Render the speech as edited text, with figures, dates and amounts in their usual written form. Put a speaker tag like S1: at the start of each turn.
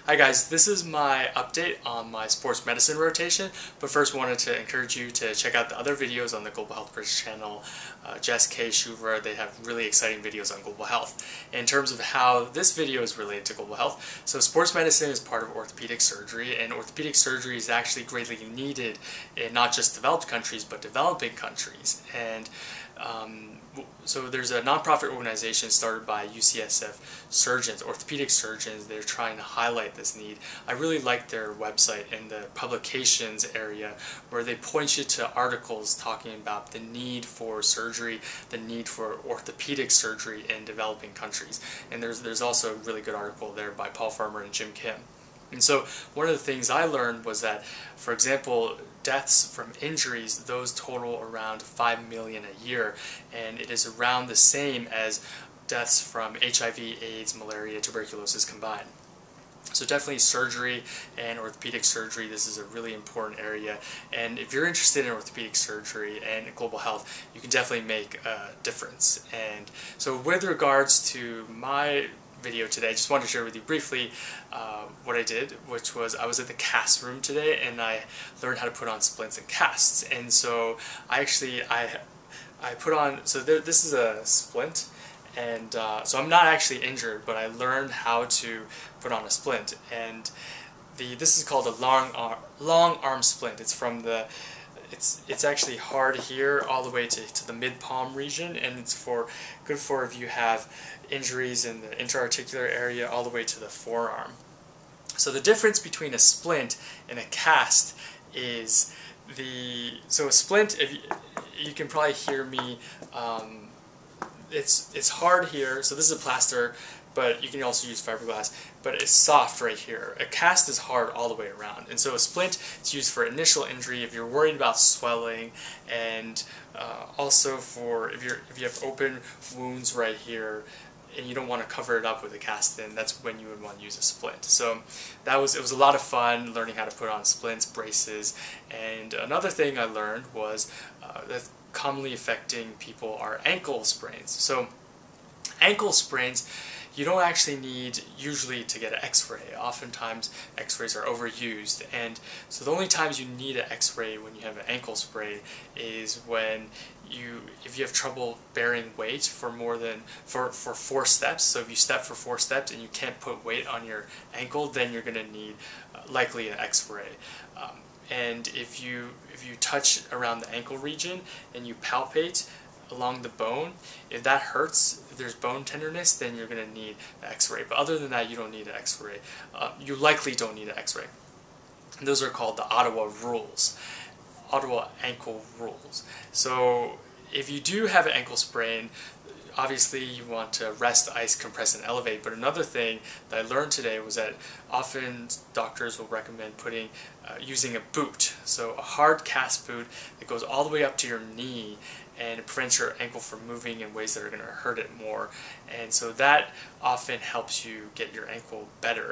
S1: Hi guys, this is my update on my sports medicine rotation, but first wanted to encourage you to check out the other videos on the Global Health Bridge channel. Jess, Kay, Shuvra, they have really exciting videos on global health. In terms of how this video is related to global health, so sports medicine is part of orthopedic surgery, and orthopedic surgery is actually greatly needed in not just developed countries, but developing countries. And so there's a nonprofit organization started by UCSF surgeons, orthopedic surgeons. They're trying to highlight this need. I really like their website in the publications area where they point you to articles talking about the need for surgery, the need for orthopedic surgery in developing countries. And there's also a really good article there by Paul Farmer and Jim Kim. And so one of the things I learned was that, for example, deaths from injuries, those total around 5 million a year, and it is around the same as deaths from HIV, AIDS, malaria, tuberculosis combined. So definitely surgery and orthopedic surgery, this is a really important area, and if you're interested in orthopedic surgery and global health, you can definitely make a difference. And so with regards to my video today, I just wanted to share with you briefly what I did, which was I was at the cast room today and I learned how to put on splints and casts. And so I put on, so this is a splint, and so I'm not actually injured, but I learned how to put on a splint. And this is called a long arm splint. It's from the it's actually hard here all the way to the mid-palm region, and it's good for if you have injuries in the interarticular area all the way to the forearm. So the difference between a splint and a cast is so a splint, if you can probably hear me, it's hard here, so this is a plaster, but you can also use fiberglass, but it's soft right here. A cast is hard all the way around, and so a splint is used for initial injury if you're worried about swelling, and also for if you have open wounds right here and you don't want to cover it up with a cast, then that's when you would want to use a splint. So it was a lot of fun learning how to put on splints, braces, and another thing I learned was that commonly affecting people are ankle sprains. So ankle sprains, you don't actually need usually to get an x-ray. Oftentimes x-rays are overused, and so the only times you need an x-ray when you have an ankle sprain is when if you have trouble bearing weight for for 4 steps. So if you step for 4 steps and you can't put weight on your ankle, then you're going to need likely an x-ray. And if you touch around the ankle region and you palpate along the bone, if that hurts, if there's bone tenderness, then you're going to need an x-ray. But other than that, you don't need an x-ray. You likely don't need an x-ray. Those are called the Ottawa rules, Ottawa ankle rules. So if you do have an ankle sprain, obviously you want to rest, ice, compress, and elevate. But another thing that I learned today was that often doctors will recommend using a boot. So a hard cast boot that goes all the way up to your knee, and it prevents your ankle from moving in ways that are going to hurt it more. And so that often helps you get your ankle better.